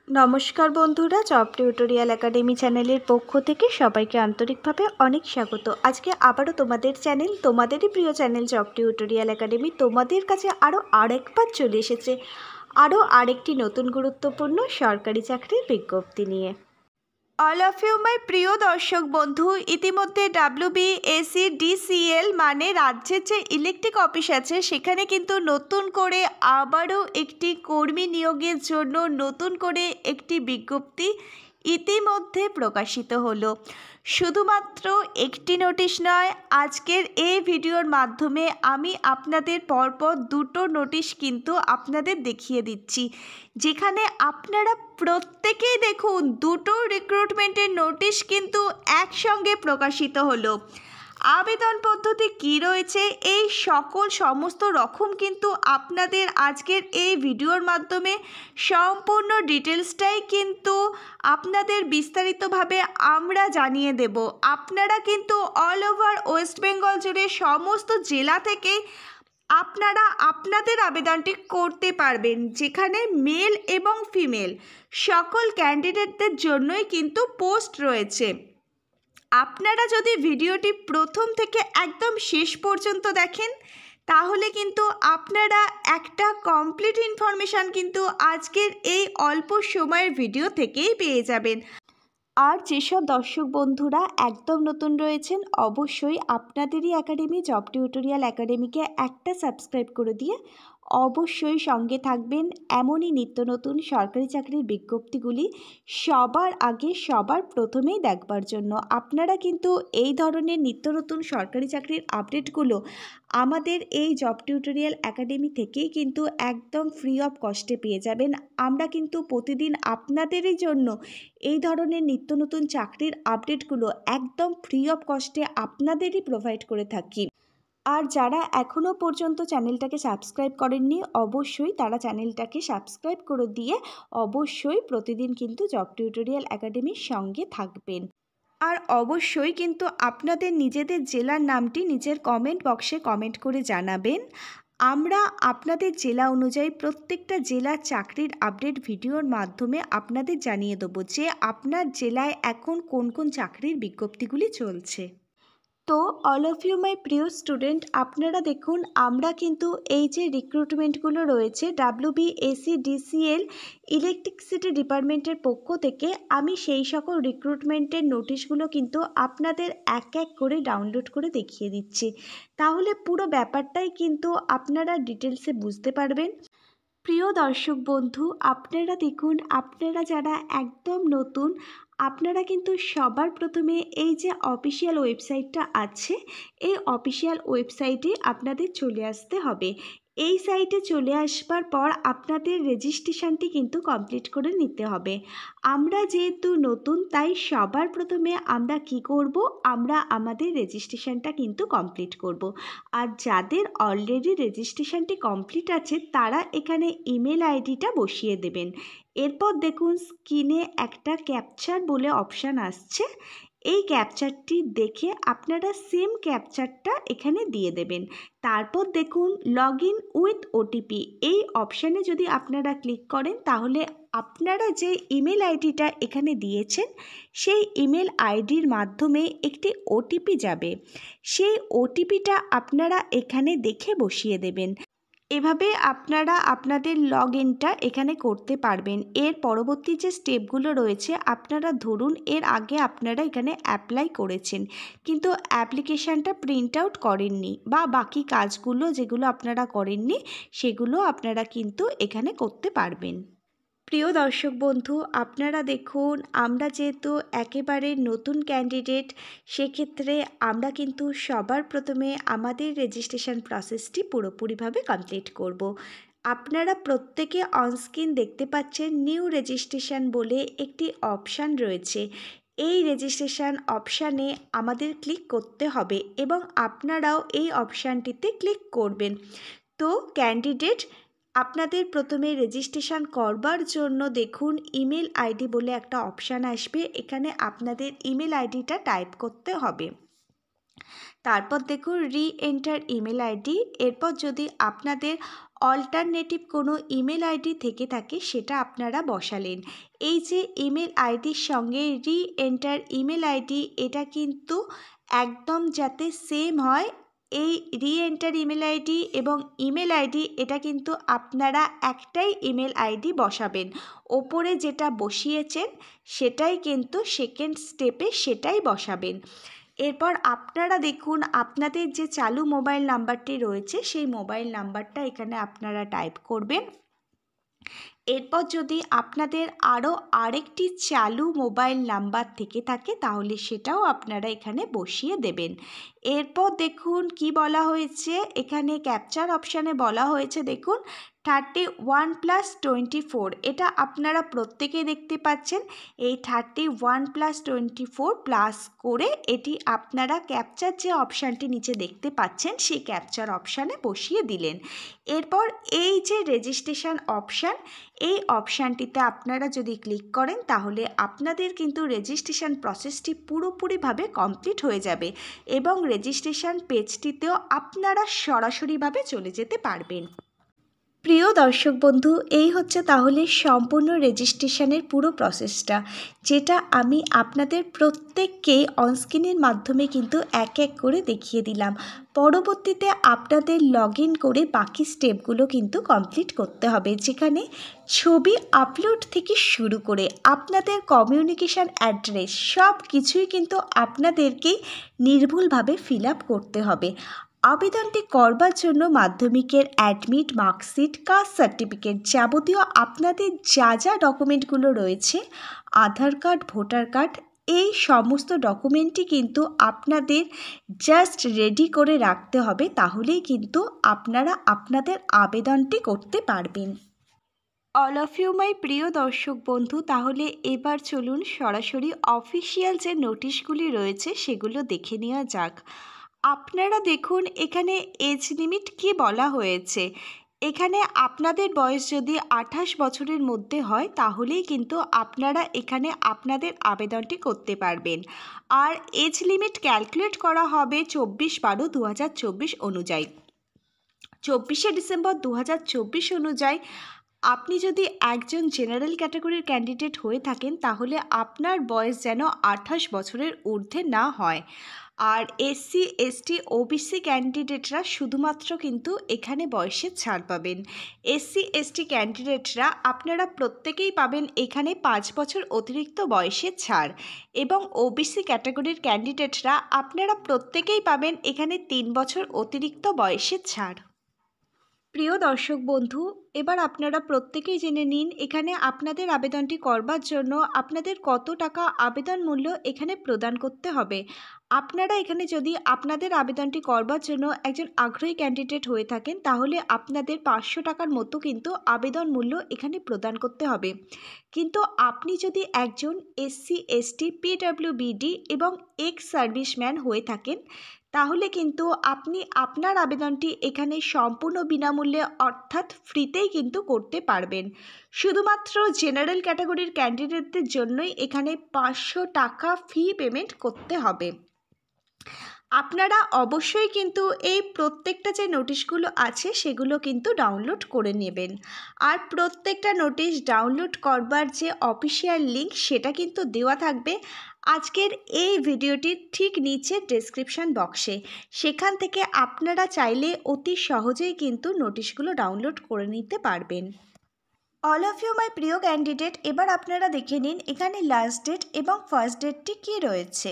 নমস্কার বন্ধুরা, job tutorial academy চ্যানেলের পক্ষ থেকে সবাইকে আন্তরিকভাবে অনেক স্বাগত। আজকে আবারও তোমাদের চ্যানেল, তোমাদেরই প্রিয় চ্যানেল জব টিউটোরিয়াল একাডেমি তোমাদের কাছে আরেকবার চলে এসেছে আরেকটি নতুন গুরুত্বপূর্ণ সরকারি চাকরির বিজ্ঞপ্তি নিয়ে। অল অফ ইউ মাই প্রিয় দর্শক বন্ধু, ইতিমধ্যে WBSEDCL মানে রাজ্যের যে ইলেকট্রিক অফিস আছে সেখানে কিন্তু নতুন করে আবারও একটি কর্মী নিয়োগের জন্য নতুন করে একটি বিজ্ঞপ্তি ইতিমধ্যে প্রকাশিত হলো। শুধুমাত্র একটি নোটিশ নয়, আজকের এই ভিডিওর মাধ্যমে আমি আপনাদের পরপর দুটো নোটিশ কিন্তু আপনাদের দেখিয়ে দিচ্ছি, যেখানে আপনারা প্রত্যেকেই দেখুন দুটো রিক্রুটমেন্টের নোটিশ কিন্তু একসঙ্গে প্রকাশিত হলো। আবেদন পদ্ধতি কী রয়েছে এই সমস্ত রকম কিন্তু আপনাদের আজকের এই ভিডিওর মাধ্যমে সম্পূর্ণ ডিটেলসটাই কিন্তু আপনাদের বিস্তারিতভাবে আমরা জানিয়ে দেব। আপনারা কিন্তু অল ওভার ওয়েস্ট বেঙ্গল জুড়ে সমস্ত জেলা থেকে আপনারা আপনাদের আবেদনটি করতে পারবেন, যেখানে মেল এবং ফিমেল সকল ক্যান্ডিডেটদের জন্যই কিন্তু পোস্ট রয়েছে। আপনারা যদি ভিডিওটি প্রথম থেকে একদম শেষ পর্যন্ত দেখেন তাহলে কিন্তু আপনারা একটা কমপ্লিট ইনফরমেশান কিন্তু আজকের এই অল্প সময়ের ভিডিও থেকেই পেয়ে যাবেন। আর যেসব দর্শক বন্ধুরা একদম নতুন রয়েছেন, অবশ্যই আপনাদেরই একাডেমি জব টিউটোরিয়াল একাডেমিকে একটা সাবস্ক্রাইব করে দিয়ে অবশ্যই সঙ্গে থাকবেন এমনই নিত্য নতুন সরকারি চাকরির বিজ্ঞপ্তিগুলি সবার আগে সবার প্রথমেই দেখবার জন্য। আপনারা কিন্তু এই ধরনের নিত্য নতুন সরকারি চাকরির আপডেটগুলো আমাদের এই জব টিউটোরিয়াল একাডেমি থেকেই কিন্তু একদম ফ্রি অফ কস্টে পেয়ে যাবেন। আমরা কিন্তু প্রতিদিন আপনাদেরই জন্য এই ধরনের নিত্য নতুন চাকরির আপডেটগুলো একদম ফ্রি অফ কস্টে আপনাদেরই প্রোভাইড করে থাকি। আর যারা এখনও পর্যন্ত চ্যানেলটাকে সাবস্ক্রাইব করেননি, অবশ্যই তারা চ্যানেলটাকে সাবস্ক্রাইব করে দিয়ে অবশ্যই প্রতিদিন কিন্তু জব টিউটোরিয়াল একাডেমির সঙ্গে থাকবেন। আর অবশ্যই কিন্তু আপনাদের নিজেদের জেলার নামটি নিচের কমেন্ট বক্সে কমেন্ট করে জানাবেন। আমরা আপনাদের জেলা অনুযায়ী প্রত্যেকটা জেলার চাকরির আপডেট ভিডিওর মাধ্যমে আপনাদের জানিয়ে দেবো যে আপনার জেলায় এখন কোন কোন চাকরির বিজ্ঞপ্তিগুলি চলছে। তো অল অফ ইউ মাই প্রিয় স্টুডেন্ট, আপনারা দেখুন আমরা কিন্তু এই যে রিক্রুটমেন্টগুলো রয়েছে WBSEDCL ইলেকট্রিসিটি ডিপার্টমেন্টের পক্ষ থেকে, আমি সেই সকল রিক্রুটমেন্টের নোটিশগুলো কিন্তু আপনাদের এক এক করে ডাউনলোড করে দেখিয়ে দিচ্ছি। তাহলে পুরো ব্যাপারটাই কিন্তু আপনারা ডিটেলসে বুঝতে পারবেন। প্রিয় দর্শক বন্ধু, আপনারা দেখুন, আপনারা যারা একদম নতুন, আপনারা কিন্তু সবার প্রথমে এই যে অফিসিয়াল ওয়েবসাইটটা আছে এই অফিসিয়াল ওয়েবসাইটে আপনাদের চলে আসতে হবে। এই সাইটে চলে আসবার পর আপনাদের রেজিস্ট্রেশনটি কিন্তু কমপ্লিট করে নিতে হবে। আমরা যেহেতু নতুন তাই সবার প্রথমে আমরা কি করব, আমরা আমাদের রেজিস্ট্রেশনটা কিন্তু কমপ্লিট করব। আর যাদের অলরেডি রেজিস্ট্রেশনটি কমপ্লিট আছে তারা এখানে ইমেল আইডিটা বসিয়ে দেবেন। এরপর দেখুন স্ক্রিনে একটা ক্যাপচার বলে অপশান আসছে, এই ক্যাপচারটি দেখে আপনারা সেম ক্যাপচারটা এখানে দিয়ে দেবেন। তারপর দেখুন লগ ইন উইথ ওটিপি, এই অপশানে যদি আপনারা ক্লিক করেন তাহলে আপনারা যে ইমেল আইডিটা এখানে দিয়েছেন সেই ইমেল আইডির মাধ্যমে একটি ওটিপি যাবে, সেই ওটিপিটা আপনারা এখানে দেখে বসিয়ে দেবেন। এভাবে আপনারা আপনাদের লগ ইনটা এখানে করতে পারবেন। এর পরবর্তী যে স্টেপগুলো রয়েছে, আপনারা ধরুন এর আগে আপনারা এখানে অ্যাপ্লাই করেছেন কিন্তু অ্যাপ্লিকেশানটা প্রিন্ট আউট করেননি বা বাকি কাজগুলো যেগুলো আপনারা করেননি সেগুলো আপনারা কিন্তু এখানে করতে পারবেন। প্রিয় দর্শক বন্ধু, আপনারা দেখুন আমরা যেহেতু একেবারে নতুন ক্যান্ডিডেট, সেক্ষেত্রে আমরা কিন্তু সবার প্রথমে আমাদের রেজিস্ট্রেশন প্রসেসটি পুরোপুরিভাবে কমপ্লিট করব। আপনারা প্রত্যেকে অনস্ক্রিন দেখতে পাচ্ছেন নিউ রেজিস্ট্রেশন বলে একটি অপশান রয়েছে। এই রেজিস্ট্রেশন অপশানে আমাদের ক্লিক করতে হবে এবং আপনারাও এই অপশানটিতে ক্লিক করবেন। তো ক্যান্ডিডেট আপনাদের প্রথমে রেজিস্ট্রেশন করবার জন্য দেখুন ইমেল আইডি বলে একটা অপশান আসবে, এখানে আপনাদের ইমেল আইডিটা টাইপ করতে হবে। তারপর দেখুন রি এন্টার ইমেল আইডি, এরপর যদি আপনাদের অল্টারনেটিভ কোনো ইমেল আইডি থেকে থাকে সেটা আপনারা বসালেন। এই যে ইমেল আইডির সঙ্গে রি এন্টার ইমেল আইডি, এটা কিন্তু একদম যাতে সেম হয়, এই রি এন্টার ইমেল আইডি এবং ইমেল আইডি এটা কিন্তু আপনারা একটাই ইমেল আইডি বসাবেন। ওপরে যেটা বসিয়েছেন সেটাই কিন্তু সেকেন্ড স্টেপে সেটাই বসাবেন। এরপর আপনারা দেখুন আপনাদের যে চালু মোবাইল নাম্বারটি রয়েছে সেই মোবাইল নাম্বারটা এখানে আপনারা টাইপ করবেন। এরপর যদি আপনাদের আরও আরেকটি চালু মোবাইল নাম্বার থেকে থাকে তাহলে সেটাও আপনারা এখানে বসিয়ে দেবেন। এরপর দেখুন কি বলা হয়েছে, এখানে ক্যাপচার অপশানে বলা হয়েছে দেখুন 31+24, এটা আপনারা প্রত্যেকেই দেখতে পাচ্ছেন। এই 31+24 প্লাস করে এটি আপনারা ক্যাপচার যে অপশানটি নিচে দেখতে পাচ্ছেন সেই ক্যাপচার অপশানে বসিয়ে দিলেন। এরপর এই যে রেজিস্ট্রেশন অপশান, এই অপশানটিতে আপনারা যদি ক্লিক করেন তাহলে আপনাদের কিন্তু রেজিস্ট্রেশন প্রসেসটি পুরোপুরিভাবে কমপ্লিট হয়ে যাবে এবং রেজিস্ট্রেশন পেজটিতেও আপনারা সরাসরিভাবে চলে যেতে পারবেন। প্রিয় দর্শক বন্ধু, এই হচ্ছে তাহলে সম্পূর্ণ রেজিস্ট্রেশনের পুরো প্রসেসটা, যেটা আমি আপনাদের প্রত্যেককে অনস্ক্রিনের মাধ্যমে কিন্তু এক এক করে দেখিয়ে দিলাম। পরবর্তীতে আপনাদের লগ ইন করে বাকি স্টেপগুলো কিন্তু কমপ্লিট করতে হবে, যেখানে ছবি আপলোড থেকে শুরু করে আপনাদের কমিউনিকেশান অ্যাড্রেস সব কিছুই কিন্তু আপনাদেরকেই নির্ভুলভাবে ফিল আপ করতে হবে। আবেদনটি করবার জন্য মাধ্যমিকের অ্যাডমিট, মার্কশিট, কাস্ট সার্টিফিকেট, যাবতীয় আপনাদের যা যা ডকুমেন্টগুলো রয়েছে, আধার কার্ড, ভোটার কার্ড, এই সমস্ত ডকুমেন্টই কিন্তু আপনাদের জাস্ট রেডি করে রাখতে হবে, তাহলেই কিন্তু আপনারা আপনাদের আবেদনটি করতে পারবেন। অল অফ ইউ মাই প্রিয় দর্শক বন্ধু, তাহলে এবার চলুন সরাসরি অফিসিয়াল যে নোটিশগুলি রয়েছে সেগুলো দেখে নেওয়া যাক। আপনারা দেখুন এখানে এজ লিমিট কি বলা হয়েছে। এখানে আপনাদের বয়স যদি 28 বছরের মধ্যে হয় তাহলেই কিন্তু আপনারা এখানে আপনাদের আবেদনটি করতে পারবেন। আর এজ লিমিট ক্যালকুলেট করা হবে 24/12/2024 অনুযায়ী। 24শে ডিসেম্বর 2024 অনুযায়ী আপনি যদি একজন জেনারেল ক্যাটাগরির ক্যান্ডিডেট হয়ে থাকেন তাহলে আপনার বয়স যেন 28 বছরের ঊর্ধ্বে না হয়। আর এসসি, এসটি, ওবিসি ক্যান্ডিডেটরা শুধুমাত্র কিন্তু এখানে বয়সের ছাড় পাবেন। এসসি, এসটি ক্যান্ডিডেটরা আপনারা প্রত্যেকেই পাবেন এখানে 5 বছর অতিরিক্ত বয়সের ছাড়, এবং ওবিসি ক্যাটাগরির ক্যান্ডিডেটরা আপনারা প্রত্যেকেই পাবেন এখানে 3 বছর অতিরিক্ত বয়সের ছাড়। প্রিয় দর্শক বন্ধু, এবার আপনারা প্রত্যেকেই জেনে নিন এখানে আপনাদের আবেদনটি করবার জন্য আপনাদের কত টাকা আবেদন মূল্য এখানে প্রদান করতে হবে। আপনারা এখানে যদি আপনাদের আবেদনটি করবার জন্য একজন আগ্রহী ক্যান্ডিডেট হয়ে থাকেন তাহলে আপনাদের 500 টাকার মতো কিন্তু আবেদন মূল্য এখানে প্রদান করতে হবে। কিন্তু আপনি যদি একজন এসসি, এসটি, পিডব্লিউবিডি এবং এক্স সার্ভিসম্যান হয়ে থাকেন তাহলে কিন্তু আপনি আপনার আবেদনটি এখানে সম্পূর্ণ বিনামূল্যে অর্থাৎ ফ্রিতেই কিন্তু করতে পারবেন। শুধুমাত্র জেনারেল ক্যাটাগরির ক্যান্ডিডেটদের জন্যই এখানে 500 টাকা ফি পেমেন্ট করতে হবে। আপনারা অবশ্যই কিন্তু এই প্রত্যেকটা যে নোটিশগুলো আছে সেগুলো কিন্তু ডাউনলোড করে নেবেন। আর প্রত্যেকটা নোটিশ ডাউনলোড করবার যে অফিসিয়াল লিঙ্ক সেটা কিন্তু দেওয়া থাকবে আজকের এই ভিডিওটির ঠিক নিচে ডেসক্রিপশন বক্সে। সেখান থেকে আপনারা চাইলে অতি সহজেই কিন্তু নোটিশগুলো ডাউনলোড করে নিতে পারবেন। অল অফ ইউ মাই প্রিয় ক্যান্ডিডেট, এবার আপনারা দেখে নিন এখানে লাস্ট ডেট এবং ফার্স্ট ডেটটি কী রয়েছে।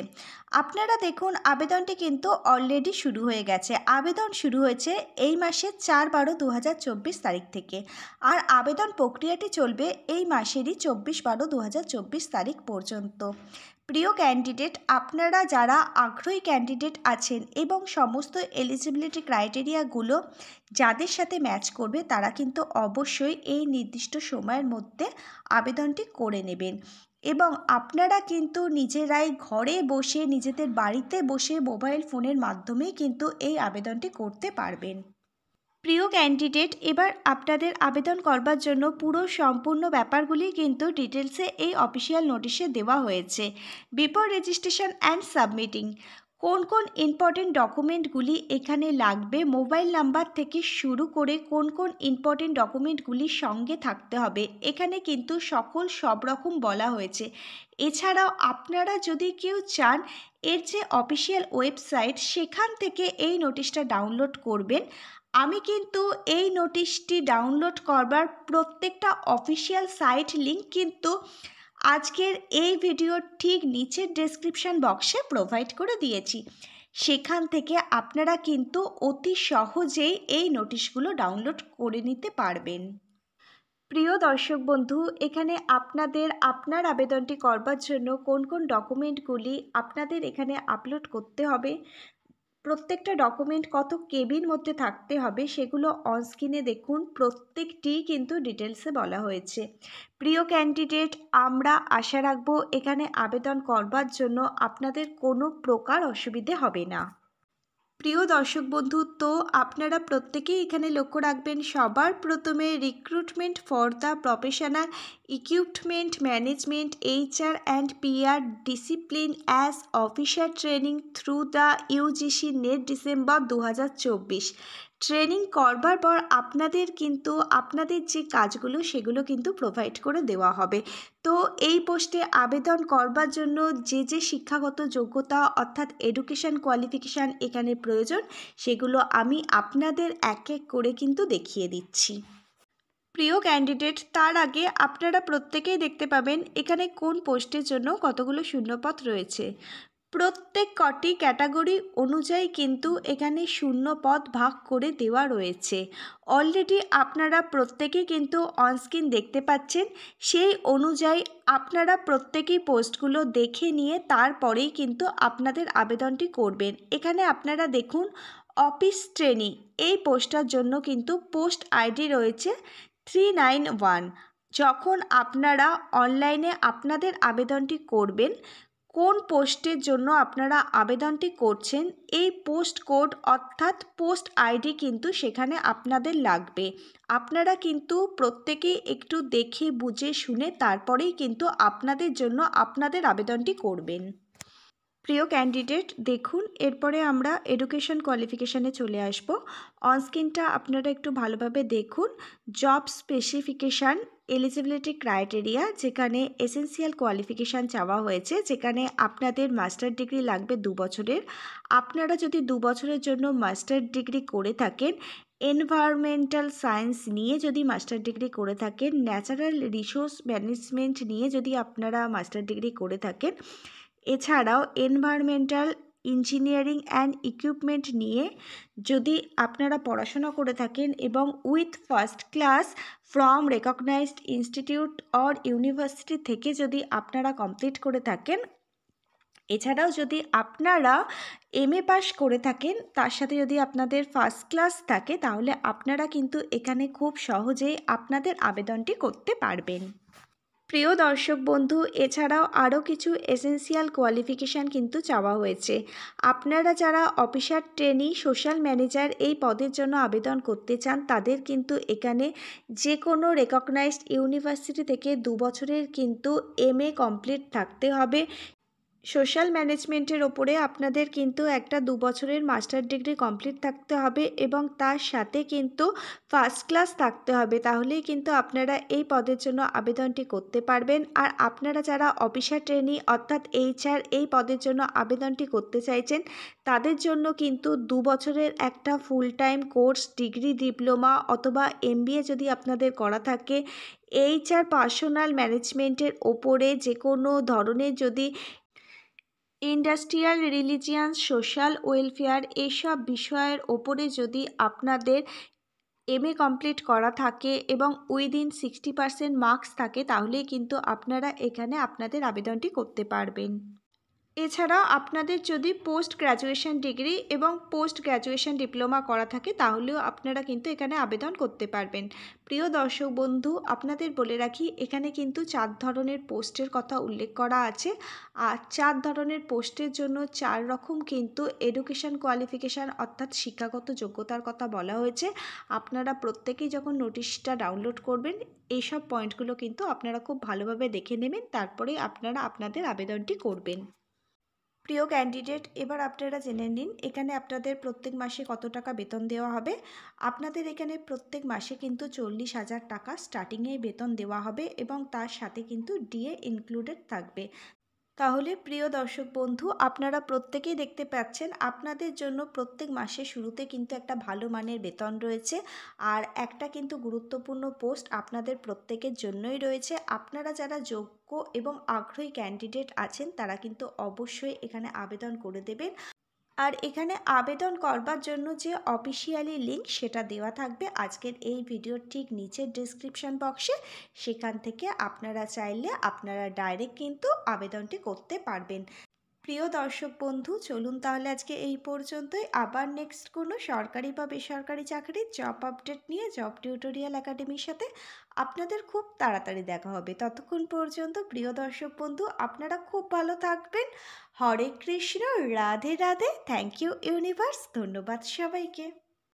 আপনারা দেখুন আবেদনটি কিন্তু অলরেডি শুরু হয়ে গেছে। আবেদন শুরু হয়েছে এই মাসের 4/12/2024 তারিখ থেকে, আর আবেদন প্রক্রিয়াটি চলবে এই মাসেরই 24/12/2024 তারিখ পর্যন্ত। প্রিয় ক্যান্ডিডেট, আপনারা যারা আগ্রহী ক্যান্ডিডেট আছেন এবং সমস্ত এলিজিবিলিটি ক্রাইটেরিয়াগুলো যাদের সাথে ম্যাচ করবে তারা কিন্তু অবশ্যই এই নির্দিষ্ট সময়ের মধ্যে আবেদনটি করে নেবেন, এবং আপনারা কিন্তু নিজেরাই ঘরে বসে নিজেদের বাড়িতে বসে মোবাইল ফোনের মাধ্যমেই কিন্তু এই আবেদনটি করতে পারবেন। প্রিয় ক্যান্ডিডেট, এবার আপনাদের আবেদন করবার জন্য পুরো সম্পূর্ণ ব্যাপারগুলি কিন্তু ডিটেলসে এই অফিসিয়াল নোটিশে দেওয়া হয়েছে। বিফোর রেজিস্ট্রেশন অ্যান্ড সাবমিটিং, কোন কোন ইম্পর্টেন্ট ডকুমেন্টগুলি এখানে লাগবে, মোবাইল নাম্বার থেকে শুরু করে কোন কোন ইম্পর্টেন্ট ডকুমেন্টগুলি সঙ্গে থাকতে হবে, এখানে কিন্তু সব রকম বলা হয়েছে। এছাড়াও আপনারা যদি কেউ চান এর যে অফিসিয়াল ওয়েবসাইট সেখান থেকে এই নোটিশটা ডাউনলোড করবেন, আমি কিন্তু এই নোটিশটি ডাউনলোড করবার প্রত্যেকটা অফিসিয়াল সাইট লিঙ্ক কিন্তু আজকের এই ভিডিওর ঠিক নিচের ডেসক্রিপশন বক্সে প্রোভাইড করে দিয়েছি। সেখান থেকে আপনারা কিন্তু অতি সহজেই এই নোটিশগুলো ডাউনলোড করে নিতে পারবেন। প্রিয় দর্শক বন্ধু, এখানে আপনার আবেদনটি করবার জন্য কোন কোন ডকুমেন্টগুলি আপনাদের এখানে আপলোড করতে হবে, প্রত্যেকটা ডকুমেন্ট কত কেবির মধ্যে থাকতে হবে, সেগুলো অনস্ক্রিনে দেখুন, প্রত্যেকটি কিন্তু ডিটেলসে বলা হয়েছে। প্রিয় ক্যান্ডিডেট, আমরা আশা রাখবো এখানে আবেদন করবার জন্য আপনাদের কোনো প্রকার অসুবিধে হবে না। প্রিয় দর্শক বন্ধু, তো আপনারা প্রত্যেকেই এখানে লক্ষ্য রাখবেন, সবার প্রথমে recruitment for the professional equipment management HR and PR discipline as officer training through the UGC net December 2024। Training করবার পর আপনাদের যে কাজগুলো সেগুলো কিন্তু প্রোভাইড করে দেওয়া হবে। তো এই পোস্টে আবেদন করবার জন্য যে শিক্ষাগত যোগ্যতা অর্থাৎ এডুকেশন কোয়ালিফিকেশান এখানে প্রয়োজন, সেগুলো আমি আপনাদের এক এক করে কিন্তু দেখিয়ে দিচ্ছি। প্রিয় ক্যান্ডিডেট, তার আগে আপনারা প্রত্যেকেই দেখতে পাবেন এখানে কোন পোস্টের জন্য কতগুলো শূন্যপদ রয়েছে। প্রত্যেক কটি ক্যাটাগরি অনুযায়ী কিন্তু এখানে শূন্যপদ ভাগ করে দেওয়া রয়েছে। অলরেডি আপনারা প্রত্যেকেই কিন্তু অনস্ক্রিন দেখতে পাচ্ছেন, সেই অনুযায়ী আপনারা প্রত্যেকেই পোস্টগুলো দেখে নিয়ে তারপরেই কিন্তু আপনাদের আবেদনটি করবেন। এখানে আপনারা দেখুন, অফিস ট্রেনি এই পোস্টটার জন্য কিন্তু পোস্ট আইডি রয়েছে 391। যখন আপনারা অনলাইনে আপনাদের আবেদনটি করবেন, কোন পোস্টের জন্য আপনারা আবেদনটি করছেন, এই পোস্ট কোড অর্থাৎ পোস্ট আইডি কিন্তু সেখানে আপনাদের লাগবে। আপনারা কিন্তু প্রত্যেকেই একটু দেখে বুঝে শুনে তারপরেই কিন্তু আপনাদের জন্য আপনাদের আবেদনটি করবেন। প্রিয় ক্যান্ডিডেট, দেখুন এরপরে আমরা এডুকেশন কোয়ালিফিকেশানে চলে আসব। অনস্ক্রিনটা আপনারা একটু ভালোভাবে দেখুন। জব স্পেসিফিকেশান, এলিজিবিলিটি ক্রাইটেরিয়া, যেখানে এসেন্সিয়াল কোয়ালিফিকেশান চাওয়া হয়েছে, যেখানে আপনাদের মাস্টার ডিগ্রি লাগবে 2 বছরের। আপনারা যদি 2 বছরের জন্য মাস্টার ডিগ্রি করে থাকেন, এনভায়রনমেন্টাল সায়েন্স নিয়ে যদি মাস্টার ডিগ্রি করে থাকেন, ন্যাচারাল রিসোর্স ম্যানেজমেন্ট নিয়ে যদি আপনারা মাস্টার ডিগ্রি করে থাকেন, এছাড়াও এনভায়রনমেন্টাল ইঞ্জিনিয়ারিং অ্যান্ড ইকুইপমেন্ট নিয়ে যদি আপনারা পড়াশোনা করে থাকেন এবং with first class from recognised institute or university থেকে যদি আপনারা কমপ্লিট করে থাকেন, এছাড়াও যদি আপনারা MA পাস করে থাকেন, তার সাথে যদি আপনাদের ফার্স্ট ক্লাস থাকে, তাহলে আপনারা কিন্তু এখানে খুব সহজেই আপনাদের আবেদনটি করতে পারবেন। প্রিয় দর্শক বন্ধু, এছাড়াও আরও কিছু এসেন্সিয়াল কোয়ালিফিকেশান কিন্তু চাওয়া হয়েছে। আপনারা যারা অফিসার ট্রেনি সোশ্যাল ম্যানেজার এই পদের জন্য আবেদন করতে চান, তাদের কিন্তু এখানে যে কোনো রেকগনাইজড ইউনিভার্সিটি থেকে 2 বছরের কিন্তু MA কমপ্লিট থাকতে হবে। সোশ্যাল ম্যানেজমেন্টের ওপরে আপনাদের কিন্তু একটা 2 বছরের মাস্টার ডিগ্রি কমপ্লিট থাকতে হবে এবং তার সাথে কিন্তু ফার্স্ট ক্লাস থাকতে হবে, তাহলেই কিন্তু আপনারা এই পদের জন্য আবেদনটি করতে পারবেন। আর আপনারা যারা অফিসার ট্রেনি অর্থাৎ HR এই পদের জন্য আবেদনটি করতে চাইছেন, তাদের জন্য কিন্তু 2 বছরের একটা full time course, degree, diploma অথবা MBA যদি আপনাদের করা থাকে, HR পার্সোনাল ম্যানেজমেন্টের ওপরে যে কোনো ধরনের যদি ইন্ডাস্ট্রিয়াল রিলিজিয়ান্স, সোশ্যাল ওয়েলফেয়ার এইসব বিষয়ের ওপরে যদি আপনাদের MA কমপ্লিট করা থাকে এবং উইদিন 60% মার্কস থাকে, তাহলেই কিন্তু আপনারা এখানে আপনাদের আবেদনটি করতে পারবেন। এছাড়াও আপনাদের যদি পোস্ট গ্র্যাজুয়েশন ডিগ্রি এবং পোস্ট গ্র্যাজুয়েশন ডিপ্লোমা করা থাকে, তাহলেও আপনারা কিন্তু এখানে আবেদন করতে পারবেন। প্রিয় দর্শক বন্ধু, আপনাদের বলে রাখি, এখানে কিন্তু 4 ধরনের পোস্টের কথা উল্লেখ করা আছে। আর 4 ধরনের পোস্টের জন্য 4 রকম কিন্তু এডুকেশন কোয়ালিফিকেশান অর্থাৎ শিক্ষাগত যোগ্যতার কথা বলা হয়েছে। আপনারা প্রত্যেকেই যখন নোটিশটা ডাউনলোড করবেন, এইসব পয়েন্টগুলো কিন্তু আপনারা খুব ভালোভাবে দেখে নেবেন, তারপরে আপনারা আপনাদের আবেদনটি করবেন। প্রিয় ক্যান্ডিডেট, এবার আপনারা জেনে নিন এখানে আপনাদের প্রত্যেক মাসে কত টাকা বেতন দেওয়া হবে। আপনাদের এখানে প্রত্যেক মাসে কিন্তু 40,000 টাকা স্টার্টিংয়েই বেতন দেওয়া হবে এবং তার সাথে কিন্তু ডিএ ইনক্লুডেড থাকবে। তাহলে প্রিয় দর্শক বন্ধু, আপনারা প্রত্যেকেই দেখতে পাচ্ছেন আপনাদের জন্য প্রত্যেক মাসের শুরুতে কিন্তু একটা ভালো মানের বেতন রয়েছে, আর একটা কিন্তু গুরুত্বপূর্ণ পোস্ট আপনাদের প্রত্যেকের জন্যই রয়েছে। আপনারা যারা যোগ্য এবং আগ্রহী ক্যান্ডিডেট আছেন তারা কিন্তু অবশ্যই এখানে আবেদন করে দেবেন। আর এখানে আবেদন করবার জন্য যে অফিসিয়ালি লিঙ্ক সেটা দেওয়া থাকবে আজকের এই ভিডিওর ঠিক নিচের ডেসক্রিপশন বক্সে। সেখান থেকে আপনারা চাইলে আপনারা ডাইরেক্ট কিন্তু আবেদনটি করতে পারবেন। প্রিয় দর্শক বন্ধু, চলুন তাহলে আজকে এই পর্যন্তই। আবার নেক্সট কোনো সরকারি বা বেসরকারি চাকরির জব আপডেট নিয়ে জব টিউটোরিয়াল একাডেমির সাথে আপনাদের খুব তাড়াতাড়ি দেখা হবে। ততক্ষণ পর্যন্ত প্রিয় দর্শক বন্ধু, আপনারা খুব ভালো থাকবেন। Hare Krishna, Radhe Radhe. Thank you universe. ধন্যবাদ সবাইকে।